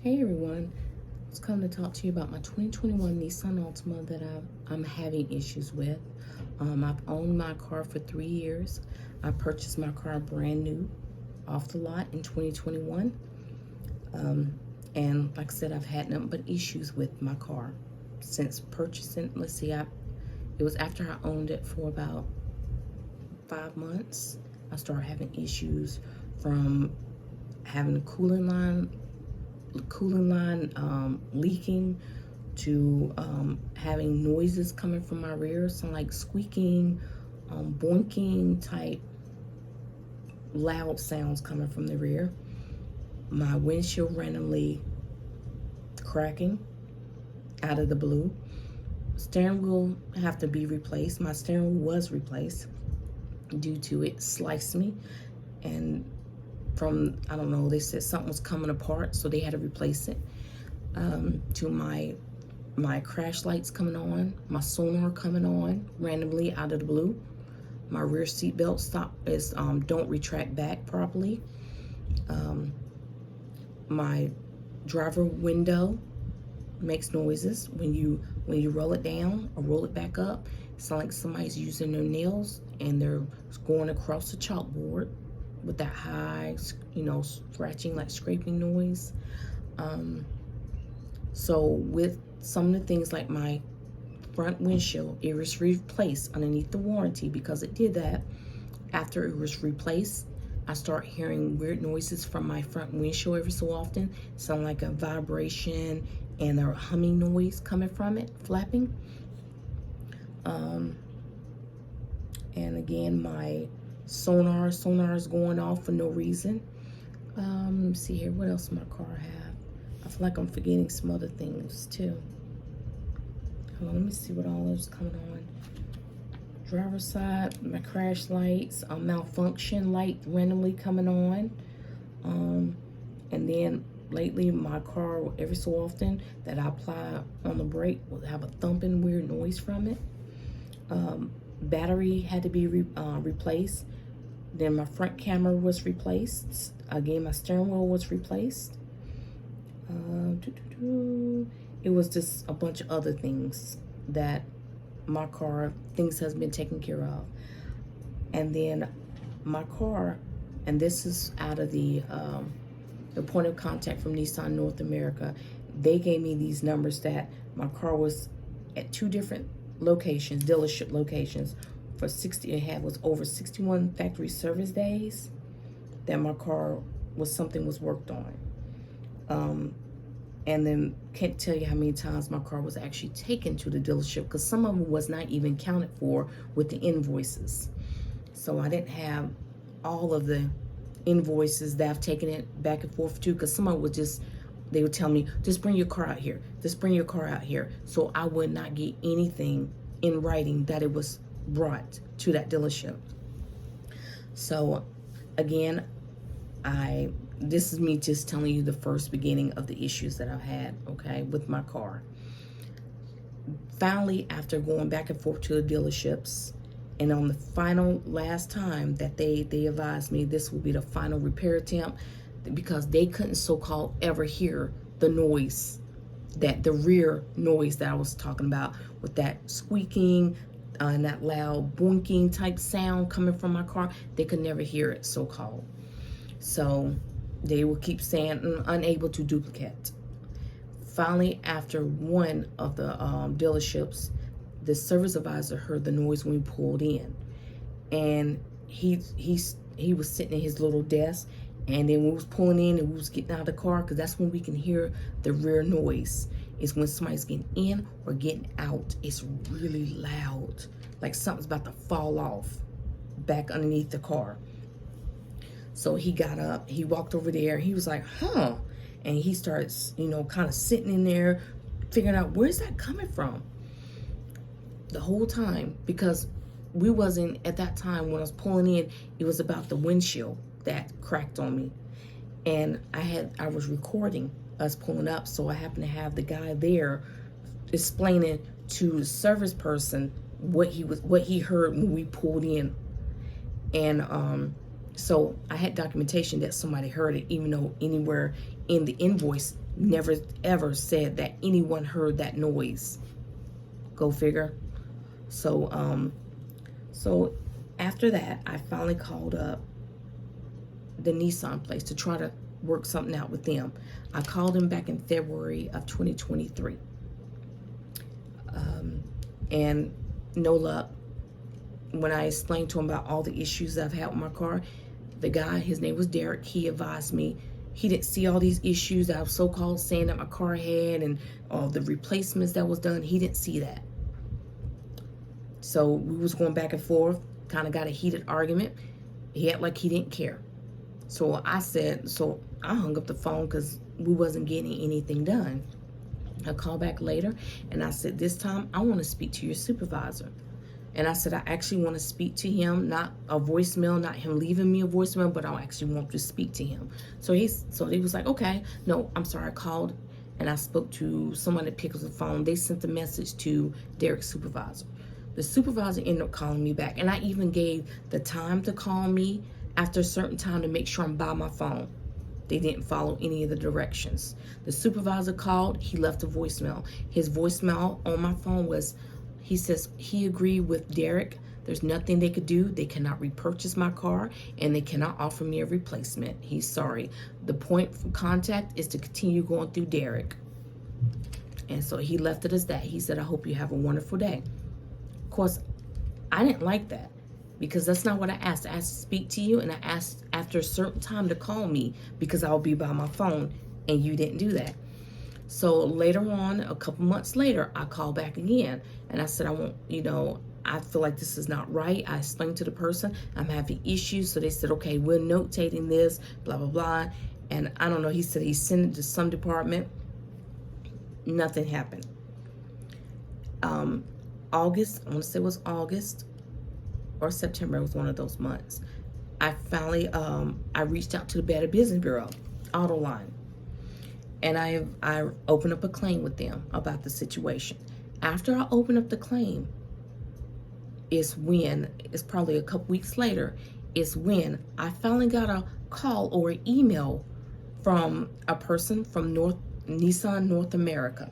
Hey everyone, I was coming to talk to you about my 2021 Nissan Altima that I'm having issues with. I've owned my car for 3 years. I purchased my car brand new off the lot in 2021. And like I said, I've had nothing but issues with my car since purchasing. It was after I owned it for about 5 months. I started having issues from having the cooling line leaking to having noises coming from my rear, some like squeaking, boinking type loud sounds coming from the rear. My windshield randomly cracking out of the blue. Steering wheel have to be replaced. My steering wheel was replaced due to it sliced me, and from, I don't know, they said something was coming apart, so they had to replace it. To my crash lights coming on, my sonar coming on randomly out of the blue. My rear seat belt don't retract back properly. My driver window makes noises when you roll it down or roll it back up. It sounds like somebody's using their nails and they're going across the chalkboard with that high, scratching, like scraping noise. So with some of the things like my front windshield, it was replaced underneath the warranty. Because it did that, after it was replaced, I start hearing weird noises from my front windshield every so often. Sound like a vibration and a humming noise coming from it, flapping. And again, my sonar is going off for no reason. Let me see here, what else my car have? I feel like I'm forgetting some other things too. Hold on, let me see what all is coming on. Driver's side, my crash lights, malfunction light randomly coming on. And then lately my car, every so often that I apply on the brake, will have a thumping weird noise from it. Battery had to be replaced. Then my front camera was replaced. Again, my steering wheel was replaced. It was just a bunch of other things that my car, things has been taken care of. And then my car, and this is out of the point of contact from Nissan North America, they gave me these numbers that my car was at 2 different locations, dealership locations, for 60. It had was over 61 factory service days that my car something was worked on. And then can't tell you how many times my car was actually taken to the dealership, because some of it was not even counted for with the invoices. So I didn't have all of the invoices that I've taken it back and forth to, because some of it was just, they would tell me, just bring your car out here, just bring your car out here. So I would not get anything in writing that it was brought to that dealership. So again, this is me just telling you the first beginning of the issues that I've had, okay, with my car. Finally, after going back and forth to the dealerships, and on the final last time that they advised me this will be the final repair attempt, because they couldn't so-called ever hear the noise, that the rear noise that I was talking about, with that squeaking and that loud boinking type sound coming from my car. They could never hear it, so-called. So they will keep saying unable to duplicate. Finally, after one of the dealerships, the service advisor heard the noise when we pulled in, and he was sitting at his little desk. And then when we was pulling in and we was getting out of the car, because that's when we can hear the rear noise, is when somebody's getting in or getting out. It's really loud, like something's about to fall off back underneath the car. So he got up, he walked over there, he was like, huh. And he starts, kind of sitting in there, figuring out, where's that coming from? The whole time, because we wasn't, at that time when I was pulling in, it was about the windshield that cracked on me. And I was recording us pulling up, so I happened to have the guy there explaining to the service person what he heard when we pulled in. And so I had documentation that somebody heard it, even though anywhere in the invoice never ever said that anyone heard that noise. Go figure. So so after that, I finally called up the Nissan place to try to work something out with them. I called them back in February of 2023. And no luck. When I explained to him about all the issues I've had with my car, the guy, his name was Derek, he advised me he didn't see all these issues that I was so-called saying that my car had and all the replacements that was done. He didn't see that. So we was going back and forth, kind of got a heated argument. He acted like he didn't care. So I hung up the phone because we wasn't getting anything done. I called back later and I said, this time I want to speak to your supervisor. And I said, I actually want to speak to him, not a voicemail, not him leaving me a voicemail, but I actually want to speak to him. So he was like, okay, no, I'm sorry. I called and I spoke to someone that picked up the phone. They sent the message to Derek's supervisor. The supervisor ended up calling me back, and I even gave the time to call me after a certain time to make sure I'm by my phone. They didn't follow any of the directions. The supervisor called, he left a voicemail. His voicemail on my phone was, he says he agreed with Derek. There's nothing they could do. They cannot repurchase my car, and they cannot offer me a replacement. He's sorry. The point of contact is to continue going through Derek. And so he left it as that. He said, I hope you have a wonderful day. Of course, I didn't like that because that's not what I asked. I asked to speak to you, and I asked after a certain time to call me because I'll be by my phone, and you didn't do that. So later on, a couple months later, I called back again, and I said, I feel like this is not right. I explained to the person I'm having issues. So they said, okay, we're notating this, blah, blah, blah. And I don't know, he said he sent it to some department. Nothing happened. August, I want to say it was August or September, it was one of those months. I finally, I reached out to the Better Business Bureau, AutoLine. And I opened up a claim with them about the situation. After I opened up the claim, it's probably a couple weeks later, is when I finally got a call or an email from a person from Nissan North America.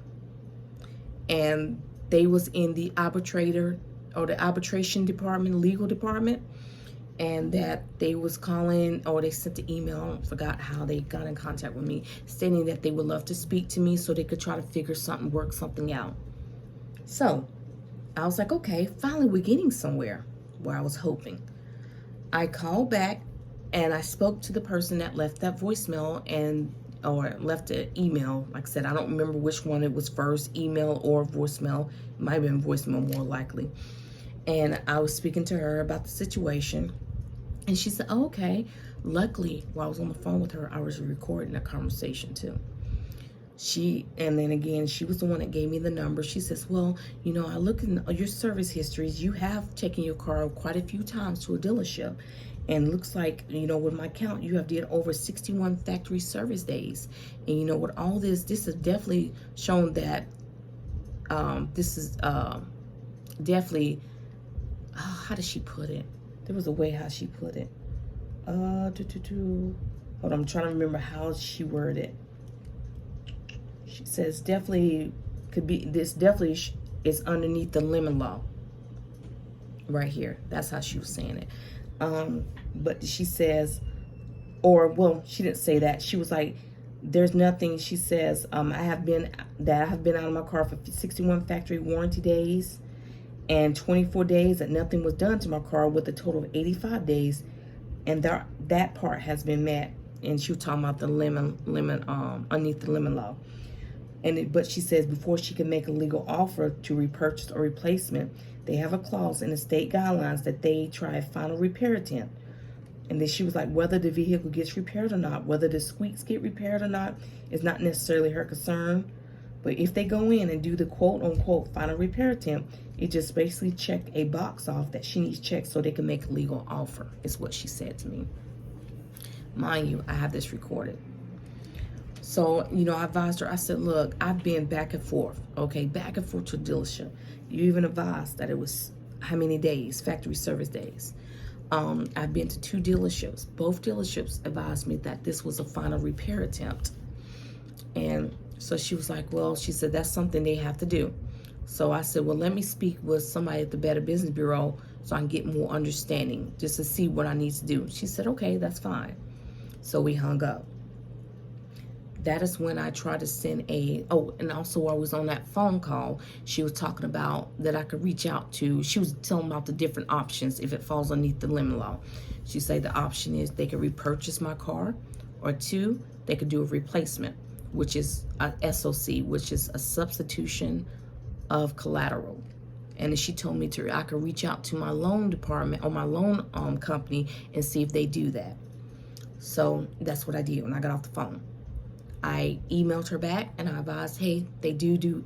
And they was in the arbitration department, legal department, and that they was calling, or they sent the email, I forgot how they got in contact with me, stating that they would love to speak to me so they could try to work something out. So I was like, okay, finally we're getting somewhere, where I was hoping. I called back and I spoke to the person that left that voicemail or left an email. Like I said, I don't remember which one it was first, email or voicemail. It might have been voicemail more likely. And I was speaking to her about the situation. And she said, oh, okay. Luckily, while I was on the phone with her, I was recording a conversation too. And then again, she was the one that gave me the number. She says, well, I look in your service histories. You have taken your car quite a few times to a dealership. And looks like, with my count, you have did over 61 factory service days. And with all this has definitely shown that this is definitely, how did she put it? There was a way how she put it. Hold on, I'm trying to remember how she worded it. She says definitely is underneath the lemon law. Right here. That's how she was saying it. But she says, she didn't say that. She was like, there's nothing. She says, I have been out of my car for 61 factory warranty days and 24 days that nothing was done to my car, with a total of 85 days. And that part has been met. And she was talking about the lemon, underneath the lemon law. But she says before she can make a legal offer to repurchase or replacement, they have a clause in the state guidelines that they try a final repair attempt. And then she was like, whether the vehicle gets repaired or not, whether the squeaks get repaired or not, is not necessarily her concern. But if they go in and do the quote unquote final repair attempt, it just basically check a box off that she needs checked so they can make a legal offer, is what she said to me. Mind you, I have this recorded. So, I advised her, I said, look, I've been back and forth to a dealership. You even advised that it was how many days, factory service days. I've been to 2 dealerships. Both dealerships advised me that this was a final repair attempt. And so she was like, well, she said, that's something they have to do. So I said, well, let me speak with somebody at the Better Business Bureau so I can get more understanding, just to see what I need to do. She said, okay, that's fine. So we hung up. That is when I tried to send and also while I was on that phone call, she was talking about that I could reach out to, she was telling about the different options if it falls underneath the limit law. She said the option is they could repurchase my car, or 2, they could do a replacement, which is a SOC, which is a substitution of collateral. And then she told me I could reach out to my loan department or my loan company and see if they do that. So that's what I did when I got off the phone. I emailed her back and I advised, hey, they do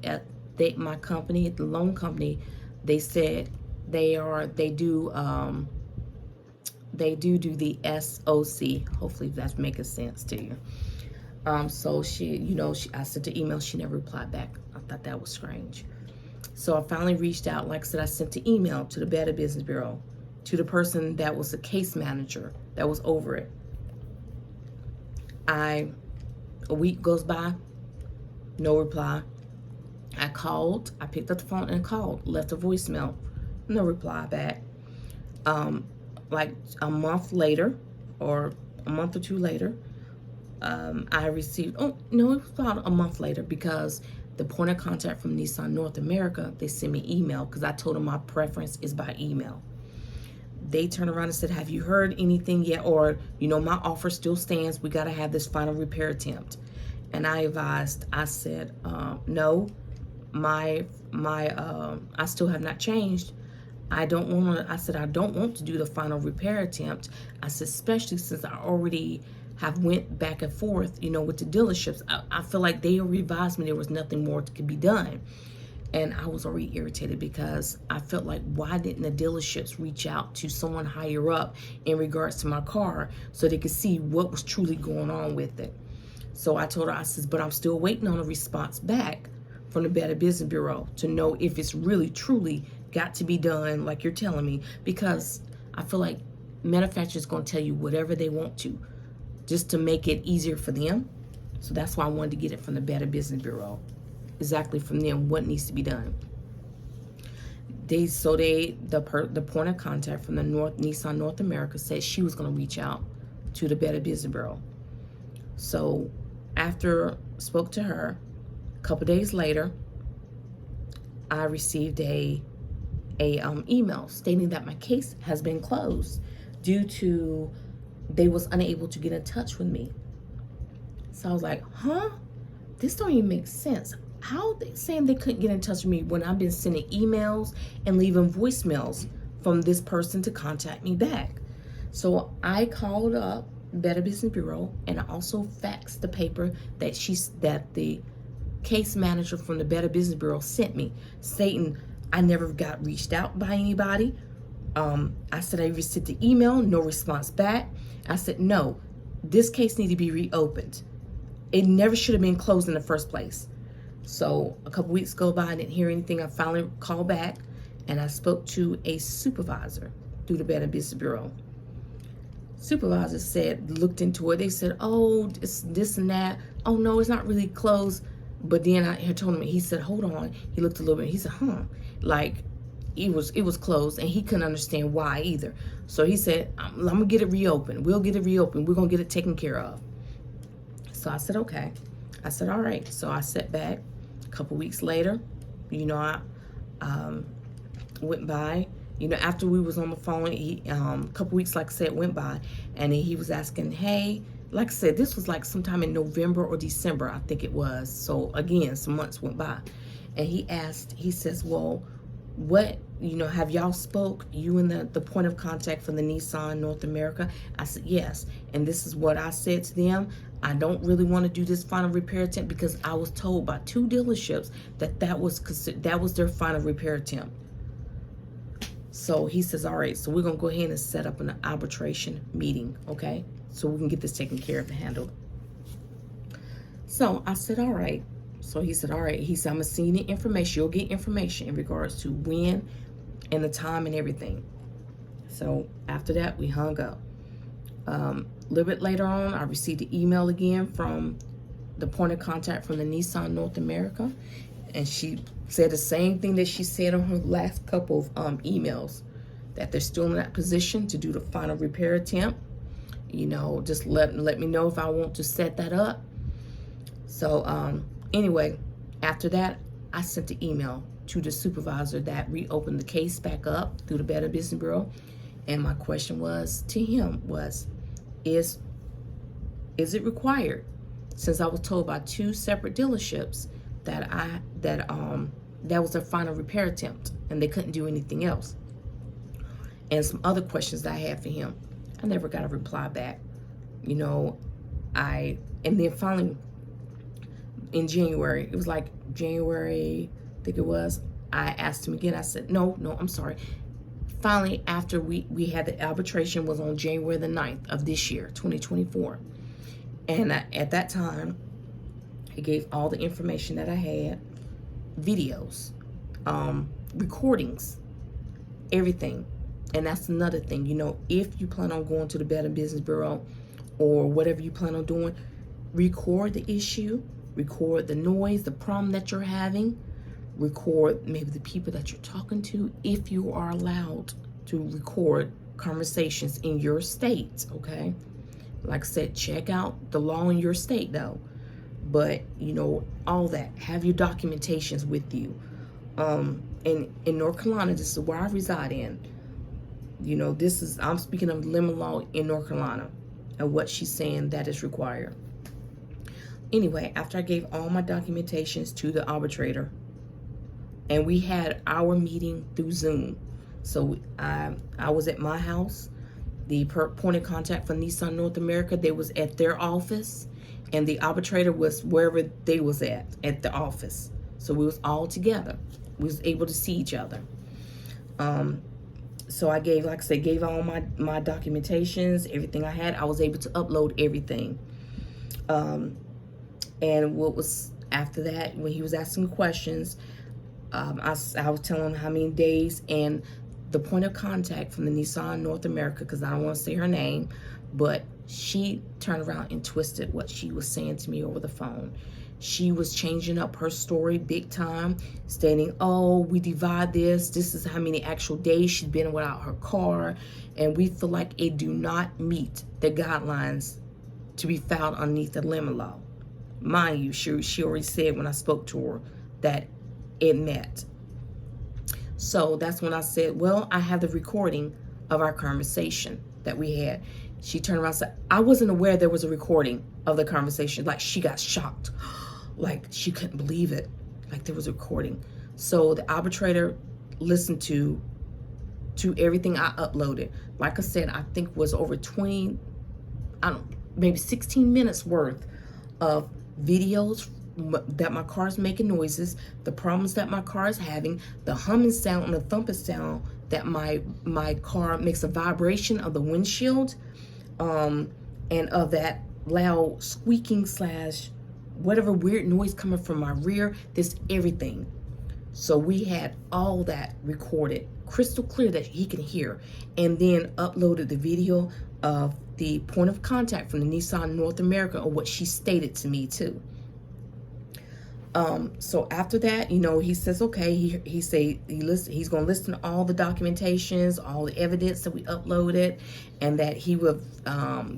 my company, the loan company, they said they do the SOC. Hopefully that's making sense to you. So I sent the email, she never replied back. I thought that was strange. So I finally reached out. Like I said, I sent the email to the Better Business Bureau, to the person that was the case manager that was over it. A week goes by, no reply. I picked up the phone and called, left a voicemail, no reply back. Like a month later, or a month or 2 later, I received, it was about a month later, because the point of contact from Nissan North America, they sent me email, because I told them my preference is by email. They turned around and said, have you heard anything yet? Or, my offer still stands. We got to have this final repair attempt. And I advised, I said, no, I still have not changed. I don't want to do the final repair attempt. I said, especially since I already have went back and forth, with the dealerships. I feel like they advised me there was nothing more that could be done. And I was already irritated, because I felt like, why didn't the dealerships reach out to someone higher up in regards to my car so they could see what was truly going on with it? So I told her, I said, but I'm still waiting on a response back from the Better Business Bureau to know if it's really, truly got to be done like you're telling me, because I feel like manufacturers going to tell you whatever they want to, just to make it easier for them. So that's why I wanted to get it from the Better Business Bureau. Exactly from them what needs to be done. The point of contact from the Nissan North America said she was going to reach out to the Better Business Bureau. So after spoke to her, a couple days later, I received a email stating that my case has been closed due to they was unable to get in touch with me. So I was like, huh? This don't even make sense. How are they saying they couldn't get in touch with me when I've been sending emails and leaving voicemails from this person to contact me back? So I called up Better Business Bureau, and I also faxed the paper that the case manager from the Better Business Bureau sent me, stating I never got reached out by anybody. I said I received the email, no response back. I said, no, this case needs to be reopened. It never should have been closed in the first place. So a couple weeks go by, I didn't hear anything. I finally called back, and I spoke to a supervisor through the Better Business Bureau. Supervisor looked into it. They said, oh, it's this and that. Oh, no, it's not really closed. But then I had told him, he said, hold on. He looked a little bit. He said, like it was closed, and he couldn't understand why either. So he said, I'm going to get it reopened. We'll get it reopened. We're going to get it taken care of. So I said, okay. I said, all right. So I sat back. A couple weeks later, I went by. After we was on the phone, a couple weeks, like I said, went by, and then he was asking, hey, like I said, this was like sometime in November or December, I think it was. So again, some months went by, and he says, well, what, have y'all spoke, you and the point of contact from the Nissan North America? I said, yes. And this is what I said to them. I don't really want to do this final repair attempt, because I was told by 2 dealerships that was their final repair attempt. So he says, all right, so we're going to go ahead and set up an arbitration meeting, okay? So we can get this taken care of and handled. So I said, all right. So he said, all right. He said, I'm going to send you the information. You'll get information in regards to when and the time and everything. So after that, we hung up. A little bit later on, I received an email again from the point of contact from the Nissan North America, and she said the same thing that she said on her last couple of emails, that they're still in that position to do the final repair attempt. You know, just let me know if I want to set that up. So anyway, after that, I sent the email to the supervisor that reopened the case back up through the Better Business Bureau, and my question was to him was, is it required? Since I was told by 2 separate dealerships that that was their final repair attempt and they couldn't do anything else. And some other questions that I had for him. I never got a reply back. You know, and then finally in January, it was like January, I think it was, I asked him again. I said, no, I'm sorry. Finally, after we had the arbitration, was on January the 9th of this year, 2024. And at that time, he gave all the information that I had, videos, recordings, everything. And that's another thing, you know, if you plan on going to the Better Business Bureau or whatever you plan on doing, record the issue, record the noise, the problem that you're having, record maybe the people that you're talking to, if you are allowed to record conversations in your state, okay? Like I said, check out the law in your state though. But, you know, all that, have your documentations with you. And in North Carolina, this is where I reside in. You know, I'm speaking of lemon law in North Carolina and what she's saying that is required. Anyway, after I gave all my documentations to the arbitrator, and we had our meeting through Zoom. So I was at my house. The point of contact for Nissan North America, they was at their office, and the arbitrator was wherever they was at the office. So we was all together. We was able to see each other. So I gave, like I said, gave all my documentations, everything I had. I was able to upload everything. And what was after that, when he was asking questions, I was telling him how many days, and the point of contact from the Nissan North America, because I don't want to say her name, but she turned around and twisted what she was saying to me over the phone. She was changing up her story big time, stating, oh, we divide this is how many actual days she'd been without her car, and we feel like it do not meet the guidelines to be filed underneath the lemon law. Mind you, she already said when I spoke to her that it met. So that's when I said, well, I have the recording of our conversation that we had. She turned around and said, I wasn't aware there was a recording of the conversation. Like, she got shocked. Like, she couldn't believe it. Like, there was a recording. So the arbitrator listened to everything I uploaded. Like I said, I think was over 20, maybe 16 minutes worth of videos that my car's making noises, the problems that my car is having, the humming sound and the thumping sound that my car makes, a vibration of the windshield, and of that loud squeaking / whatever weird noise coming from my rear. This everything. So we had all that recorded crystal clear that he can hear, and then uploaded the video of the point of contact from the Nissan North America, or what she stated to me too. So after that, you know, he says, okay, he's going to listen to all the documentations, all the evidence that we uploaded, and that he will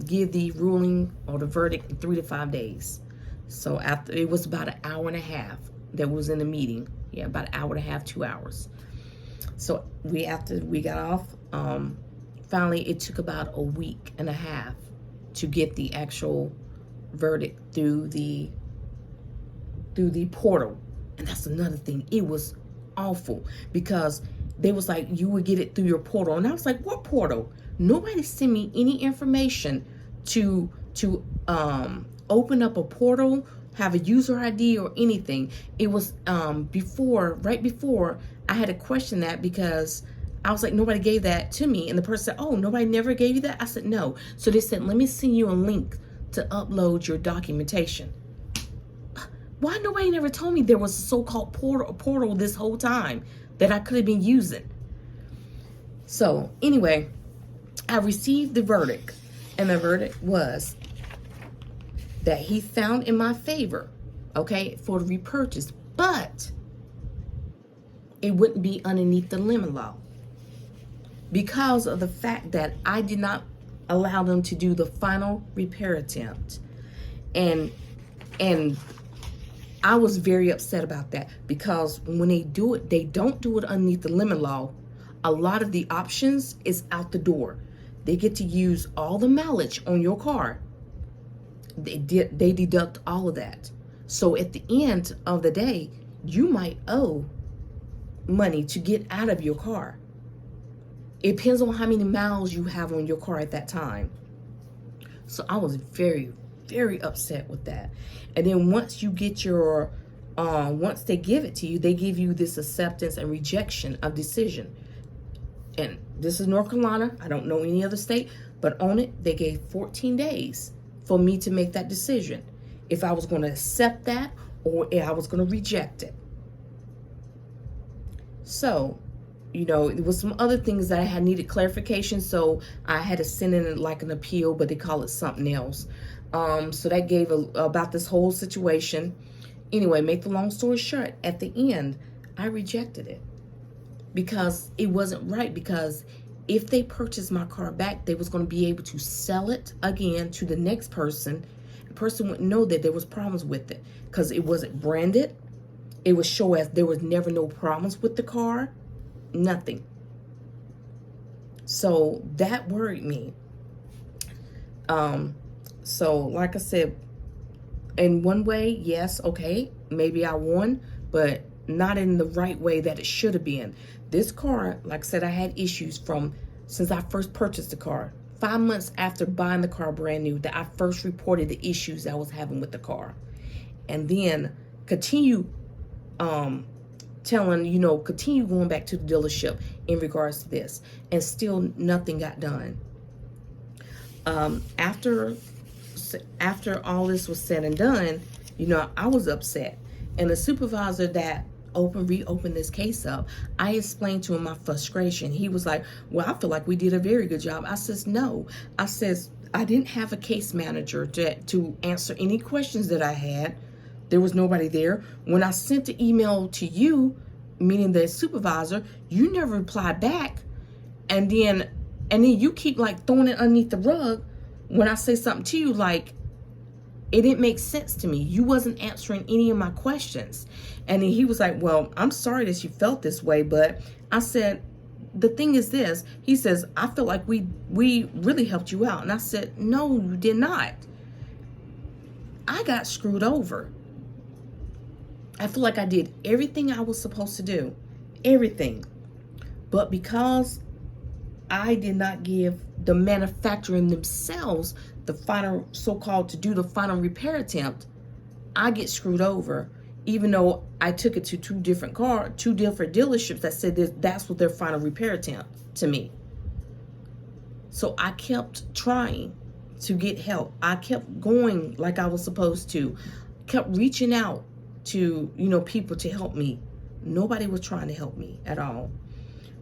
give the ruling or the verdict in 3 to 5 days. So after, it was about an hour and a half that was in the meeting. Yeah, about an hour and a half, 2 hours. So after we got off, finally it took about a week and a half to get the actual verdict through the portal. And that's another thing. It was awful, because they was like, you would get it through your portal. And I was like, what portal? Nobody sent me any information to open up a portal, have a user ID or anything. It was right before I had to question that, because I was like, nobody gave that to me. And the person said, oh, nobody never gave you that? I said, no. So they said, let me send you a link to upload your documentation. Why nobody never told me there was a so-called portal this whole time that I could have been using? So anyway, I received the verdict, and the verdict was that he found in my favor, okay, for the repurchase, but it wouldn't be underneath the limit law because of the fact that I did not allow them to do the final repair attempt. And I was very upset about that, because when they do it, they don't do it underneath the limit law. A lot of the options is out the door. They get to use all the mileage on your car. They deduct all of that. So at the end of the day, you might owe money to get out of your car. It depends on how many miles you have on your car at that time. So I was very, very upset with that. And then once you get your, once they give it to you, they give you this acceptance and rejection of decision. And this is North Carolina. I don't know any other state, but on it, they gave 14 days for me to make that decision, if I was going to accept that or if I was going to reject it. So, you know, there was some other things that I had needed clarification, so I had to send in like an appeal, but they call it something else. So that gave about this whole situation. Anyway, make the long story short, at the end, I rejected it because it wasn't right. Because if they purchased my car back, they was going to be able to sell it again to the next person. The person wouldn't know that there was problems with it because it wasn't branded. It would show as there was never no problems with the car. Nothing. So that worried me. So like I said, in one way, yes, okay, maybe I won, but not in the right way that it should have been. This car, like I said, I had issues since I first purchased the car. 5 months after buying the car brand new, that I first reported the issues I was having with the car. And then continue continue going back to the dealership in regards to this, and still nothing got done. After all this was said and done, you know, I was upset. And the supervisor that reopened this case up, I explained to him my frustration. He was like, well, I feel like we did a very good job. I says, no. I says, I didn't have a case manager to answer any questions that I had. There was nobody there. When I sent the email to you, meaning the supervisor, you never replied back. And then you keep like throwing it underneath the rug. When I say something to you, like, it didn't make sense to me. You wasn't answering any of my questions. And then he was like, well, I'm sorry that you felt this way, but I said, the thing is this. He says, I feel like we really helped you out. And I said, no, you did not. I got screwed over. I feel like I did everything I was supposed to do. Everything. But because I did not give the manufacturer themselves the final, so-called, to do the final repair attempt, I get screwed over, even though I took it to two different dealerships that said that's what their final repair attempt to me. So I kept trying to get help. I kept going like I was supposed to. Kept reaching out to, you know, people to help me. Nobody was trying to help me at all.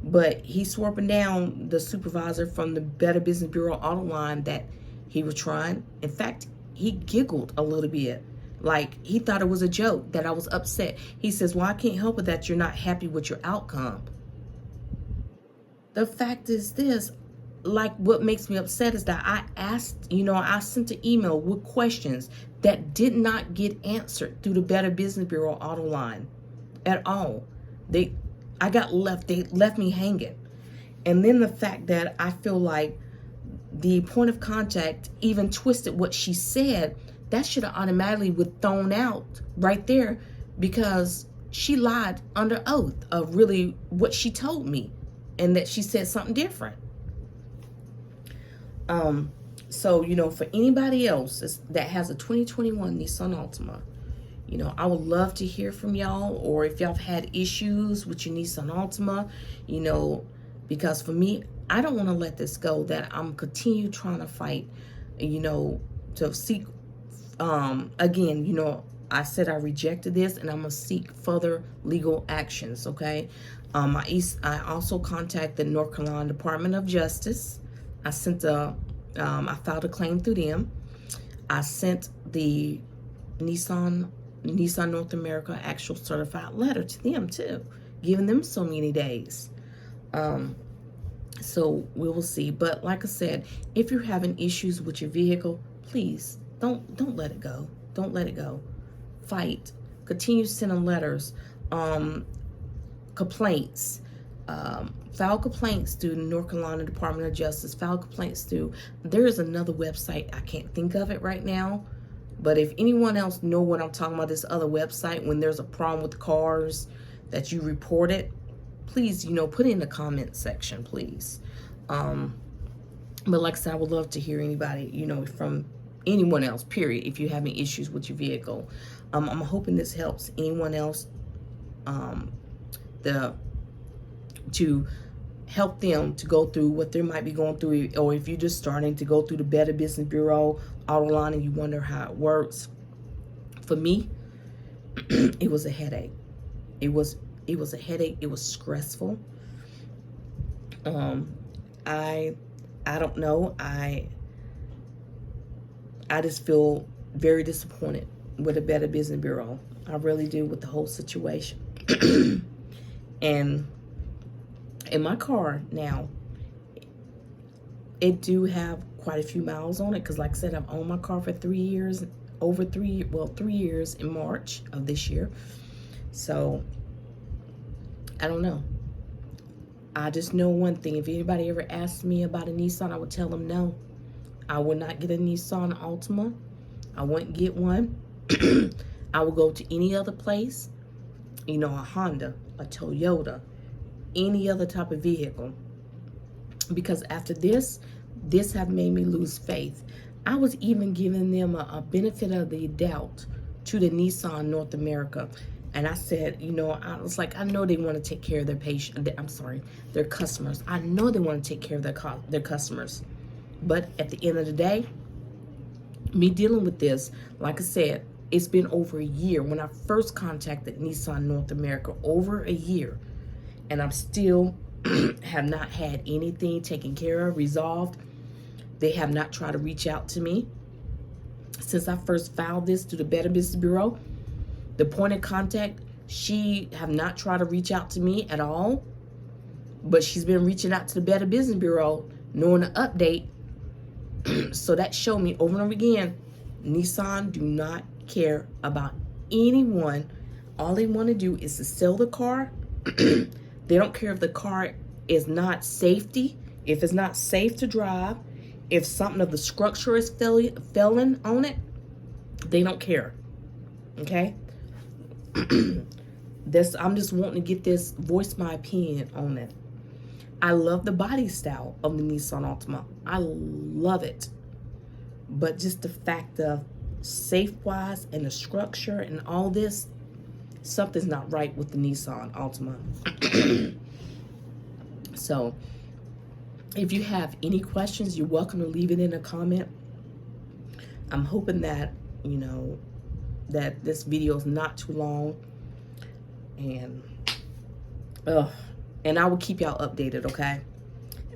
But he swore up and down, the supervisor from the Better Business Bureau AutoLine, that he was trying. In fact, he giggled a little bit. Like, he thought it was a joke, that I was upset. He says, well, I can't help it that you're not happy with your outcome. The fact is this, like, what makes me upset is that I I sent an email with questions that did not get answered through the Better Business Bureau AutoLine at all. They left me hanging. And then the fact that I feel like the point of contact even twisted what she said, that should have automatically been thrown out right there, because she lied under oath of really what she told me, and that she said something different. So, you know, for anybody else that has a 2021 Nissan Altima, you know, I would love to hear from y'all, or if y'all have had issues with your Nissan Altima, you know, because for me, I don't want to let this go, that I'm continue trying to fight, you know, to seek, again, you know, I said I rejected this, and I'm going to seek further legal actions, okay? I also contacted the North Carolina Department of Justice. I filed a claim through them. I sent the Nissan North America actual certified letter to them too, giving them so many days. So we will see. But like I said, if you're having issues with your vehicle, please don't let it go. Don't let it go. Fight. Continue sending letters, complaints, file complaints through the North Carolina Department of Justice. File complaints through. There is another website. I can't think of it right now. But if anyone else know what I'm talking about, this other website, when there's a problem with cars that you report it, please, put it in the comment section, please. But like I said, I would love to hear anybody, from anyone else, period, if you're having issues with your vehicle. I'm hoping this helps anyone else to help them to go through what they might be going through, or if you're just starting to go through the Better Business Bureau AutoLine and you wonder how it works. For me, it was a headache. It was a headache. It was stressful. I don't know. I just feel very disappointed with the Better Business Bureau. I really do, with the whole situation. And in my car now, it do have quite a few miles on it, because like I said, I've owned my car for 3 years, 3 years in March of this year. So I don't know. I just know one thing. If anybody ever asks me about a Nissan, I would tell them no. I would not get a Nissan Altima. I wouldn't get one. I would go to any other place, a Honda, a Toyota, any other type of vehicle. Because after this have made me lose faith. I was even giving them a benefit of the doubt to the Nissan North America. And I said, I was like, I know they want to take care of their customers. I know they want to take care of their customers. But at the end of the day, me dealing with this, like I said, it's been over a year. When I first contacted Nissan North America, over a year. And I'm still have not had anything taken care of, resolved. They have not tried to reach out to me. Since I first filed this to the Better Business Bureau, the point of contact, she have not tried to reach out to me at all. But she's been reaching out to the Better Business Bureau, knowing the update. So that showed me over and over again, Nissan do not care about anyone. All they want to do is to sell the car. They don't care if the car is not safety, if it's not safe to drive, if something of the structure is failing on it. They don't care. Okay? I'm just wanting to get this, voice my opinion on it. I love the body style of the Nissan Altima. I love it. But just the fact of safe-wise and the structure and all this, something's not right with the Nissan Altima. So, if you have any questions, you're welcome to leave it in a comment. I'm hoping that, that this video is not too long. And I will keep y'all updated, okay?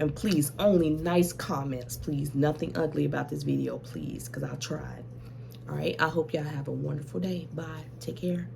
And please, only nice comments, please. Nothing ugly about this video, please, because I tried. All right? I hope y'all have a wonderful day. Bye. Take care.